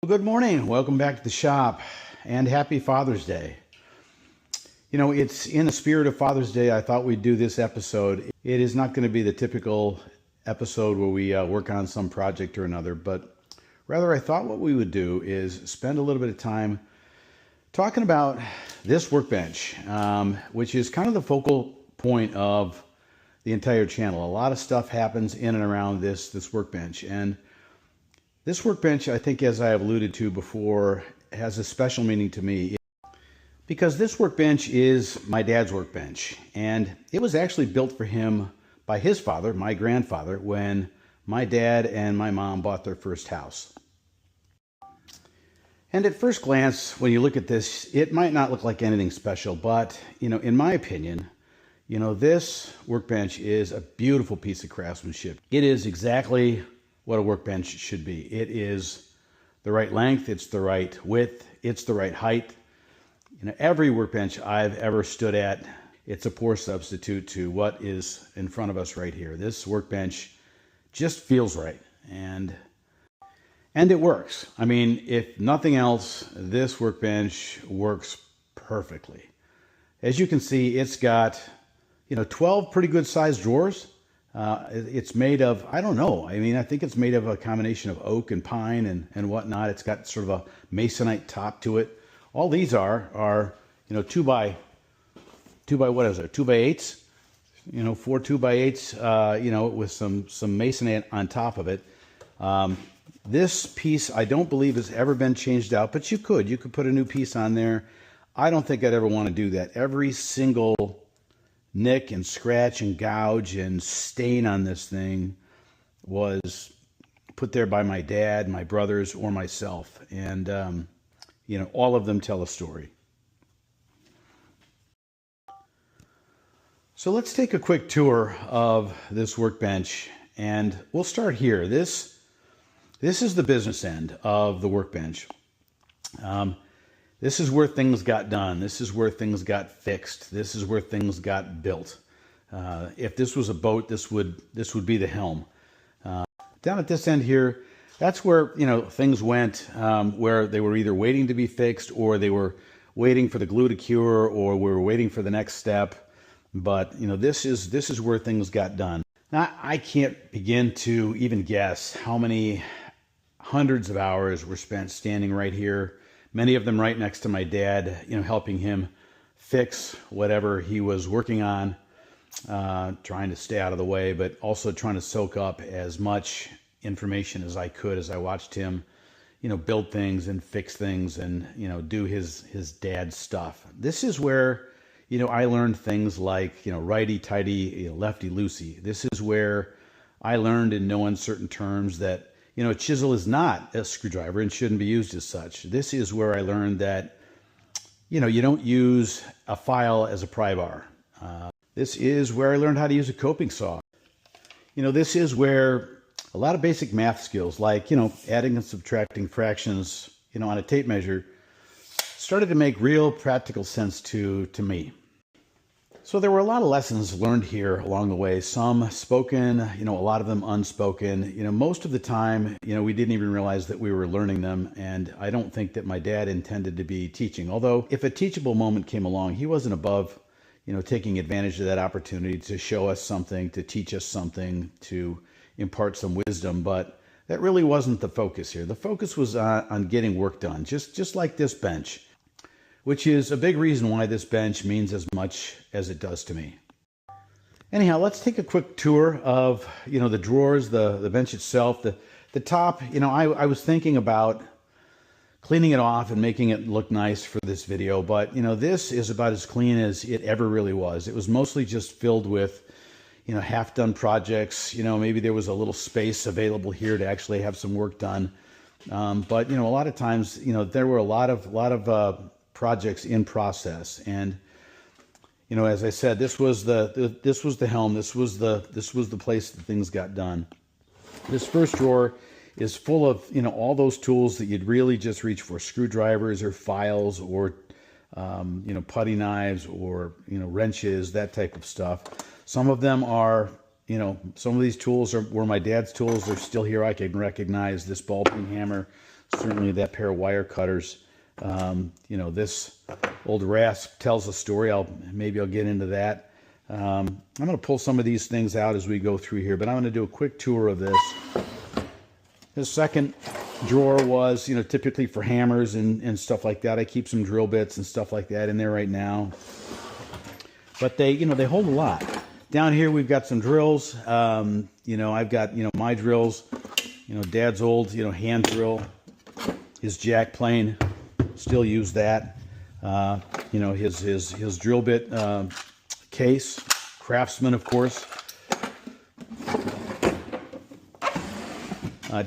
Well, good morning. Welcome back to the shop and happy Father's Day. You know, it's in the spirit of Father's Day, I thought we'd do this episode. It is not going to be the typical episode where we work on some project or another, but rather I thought what we would do is spend a little bit of time talking about this workbench, which is kind of the focal point of the entire channel. A lot of stuff happens in and around this workbench, and this workbench, I think, as I have alluded to before, has a special meaning to me because this workbench is my dad's workbench, and it was actually built for him by his father, my grandfather, when my dad and my mom bought their first house. And at first glance, when you look at this, it might not look like anything special, but, in my opinion, this workbench is a beautiful piece of craftsmanship. It is exactly what a workbench should be. It is the right length, it's the right width, it's the right height. Every workbench I've ever stood at, it's a poor substitute to what is in front of us right here. This workbench just feels right, and it works. I mean, if nothing else, this workbench works perfectly. As you can see, it's got 12 pretty good sized drawers. It's made of, I don't know. I mean, I think it's made of a combination of oak and pine and whatnot. It's got sort of a masonite top to it. All these are 2 by what is it? 2 by 8s, 4 2x8s, with some masonite on top of it. This piece, I don't believe has ever been changed out, but you could put a new piece on there. I don't think I'd ever want to do that. Every single nick and scratch and gouge and stain on this thing was put there by my dad, my brothers, or myself. And, all of them tell a story. So let's take a quick tour of this workbench, and we'll start here. This is the business end of the workbench. This is where things got done. This is where things got fixed. This is where things got built. If this was a boat, this would be the helm. Down at this end here, that's where things went, where they were either waiting to be fixed, or they were waiting for the glue to cure, or we were waiting for the next step. But this is where things got done. Now, I can't begin to even guess how many hundreds of hours were spent standing right here. Many of them right next to my dad, helping him fix whatever he was working on, trying to stay out of the way, but also trying to soak up as much information as I could as I watched him, build things and fix things and, do his dad's stuff. This is where, I learned things like, righty-tighty, lefty-loosey. This is where I learned in no uncertain terms that a chisel is not a screwdriver and shouldn't be used as such. This is where I learned that, you don't use a file as a pry bar. This is where I learned how to use a coping saw. This is where a lot of basic math skills like, adding and subtracting fractions, on a tape measure started to make real practical sense to me. So there were a lot of lessons learned here along the way, some spoken, a lot of them unspoken. Most of the time, we didn't even realize that we were learning them, and I don't think that my dad intended to be teaching. Although, if a teachable moment came along, he wasn't above, taking advantage of that opportunity to show us something, to teach us something, to impart some wisdom, but that really wasn't the focus here. The focus was on getting work done, just like this bench, which is a big reason why this bench means as much as it does to me. Anyhow, let's take a quick tour of, the drawers, the bench itself, the top. I was thinking about cleaning it off and making it look nice for this video, but, this is about as clean as it ever really was. It was mostly just filled with, half-done projects. Maybe there was a little space available here to actually have some work done. But, a lot of times, there were a lot of projects in process, and as I said, this was the helm. This was the place that things got done. This first drawer is full of all those tools that you'd really just reach for: screwdrivers or files or putty knives or wrenches, that type of stuff. Some of them are some of these tools were my dad's tools. They're still here. I can recognize this ball peen hammer. certainly that pair of wire cutters. This old rasp tells a story. Maybe I'll get into that. I'm going to pull some of these things out as we go through here, but I'm going to do a quick tour of this. The second drawer was, typically for hammers and stuff like that. I keep some drill bits and stuff like that in there right now. But they hold a lot. Down here we've got some drills. I've got, my drills, Dad's old, hand drill, his jack plane, still use that. His drill bit case, Craftsman, of course.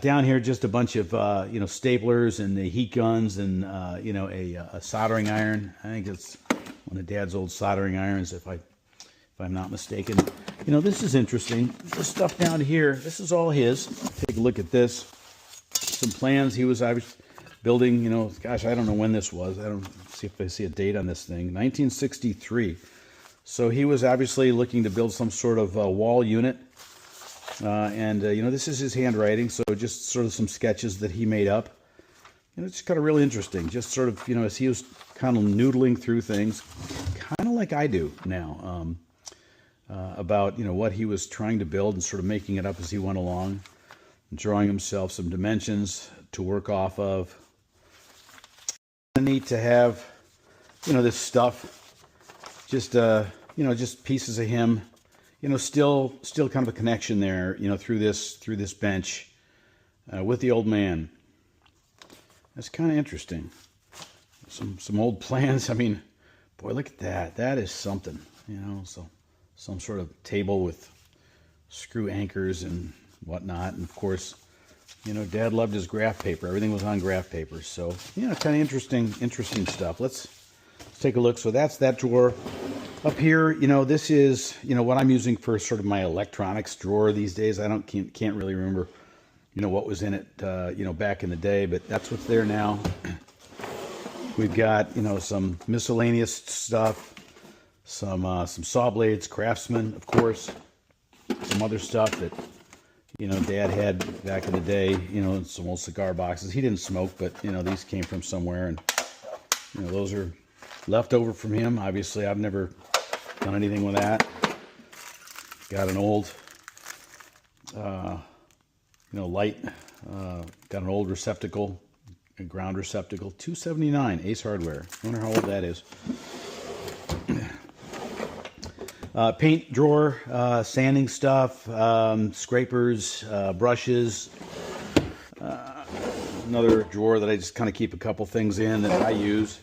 Down here, just a bunch of staplers and the heat guns and a soldering iron. I think it's one of Dad's old soldering irons, if I'm not mistaken. This is interesting. This stuff down here, this is all his. Take a look at this. Some plans I was building. Gosh, I don't know when this was. I don't see if I see a date on this thing. 1963. So he was obviously looking to build some sort of wall unit. This is his handwriting, so just sort of some sketches that he made up. It's kind of really interesting, just sort of, as he was kind of noodling through things, kind of like I do now, about, what he was trying to build and sort of making it up as he went along, and drawing himself some dimensions to work off of. Neat to have, this stuff, just pieces of him. Still kind of a connection there, through this bench with the old man. That's kind of interesting. Some old plans. I mean, boy, look at that. That is something, So some sort of table with screw anchors and whatnot. And of course, Dad loved his graph paper. Everything was on graph paper. So, kind of interesting stuff. Let's take a look. So that's that drawer. Up here, this is, what I'm using for sort of my electronics drawer these days. I can't really remember, what was in it, back in the day, but that's what's there now. We've got, some miscellaneous stuff, some saw blades, Craftsman, of course, some other stuff that, Dad had back in the day, some old cigar boxes. He didn't smoke, but, these came from somewhere, and, those are left over from him. Obviously, I've never done anything with that. Got an old, light. Got an old receptacle, a ground receptacle, $279, Ace Hardware. I wonder how old that is. Paint drawer, sanding stuff, scrapers, brushes. Another drawer that I just kind of keep a couple things in that I use.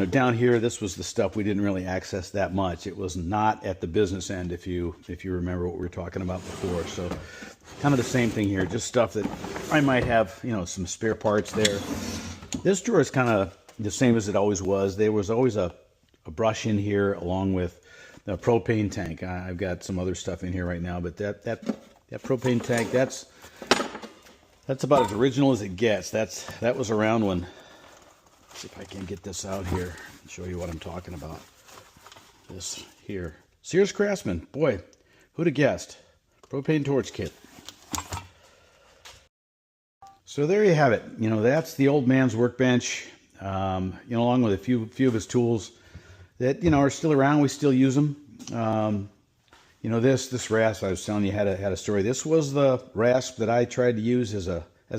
Down here, this was the stuff we didn't really access that much. It was not at the business end, if you remember what we were talking about before. So kind of the same thing here, just stuff that I might have, some spare parts there. This drawer is kind of the same as it always was. There was always a brush in here along with the propane tank. I've got some other stuff in here right now, but that propane tank, that's about as original as it gets. That was around when. See if I can get this out here and show you what I'm talking about. This here. Sears Craftsman. Boy, who'd have guessed? Propane torch kit. So there you have it. That's the old man's workbench, along with a few of his tools that, are still around. We still use them. This rasp I was telling you had a story. This was the rasp that I tried to use as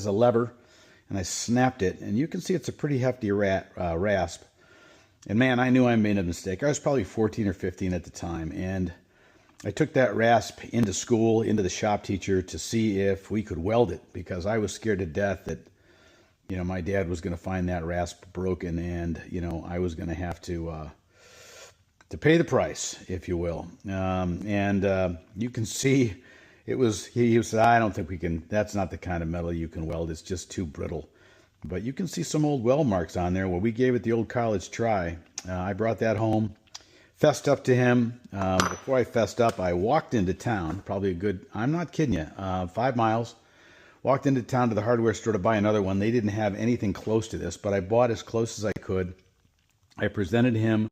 a lever. And I snapped it, and you can see it's a pretty hefty rasp. And man, I knew I made a mistake. I was probably 14 or 15 at the time, and I took that rasp into school, into the shop teacher, to see if we could weld it, because I was scared to death that, my dad was going to find that rasp broken, and, I was going to have to pay the price, if you will. You can see. He said, I don't think we can, that's not the kind of metal you can weld. It's just too brittle. But you can see some old weld marks on there. Well, we gave it the old college try. I brought that home, fessed up to him. Before I fessed up, I walked into town, probably a good, I'm not kidding you, 5 miles. Walked into town to the hardware store to buy another one. They didn't have anything close to this, but I bought as close as I could. I presented him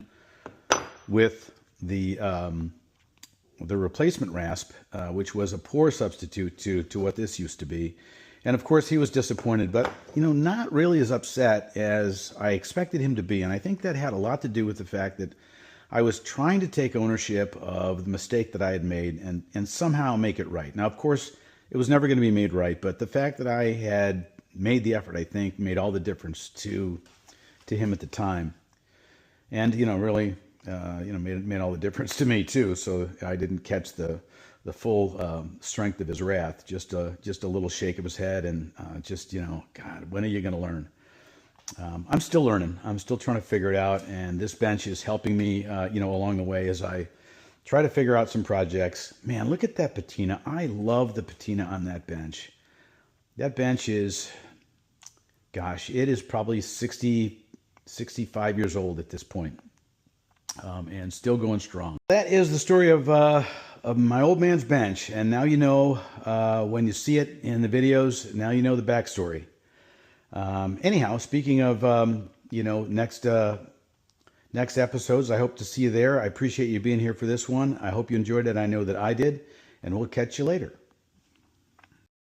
with the replacement rasp, which was a poor substitute to what this used to be. And of course he was disappointed, but not really as upset as I expected him to be. And I think that had a lot to do with the fact that I was trying to take ownership of the mistake that I had made and somehow make it right. Now, of course, it was never going to be made right, but the fact that I had made the effort, I think, made all the difference to him at the time. And, really, made all the difference to me too. So I didn't catch the full strength of his wrath, just a little shake of his head and God, when are you going to learn? I'm still learning. I'm still trying to figure it out. And this bench is helping me, along the way as I try to figure out some projects. Man, look at that patina. I love the patina on that bench. That bench is, gosh, it is probably 60, 65 years old at this point, and still going strong. That is the story of my old man's bench. And now when you see it in the videos, now you know the backstory. Anyhow, speaking of, next episodes, I hope to see you there. I appreciate you being here for this one. I hope you enjoyed it. I know that I did, and we'll catch you later.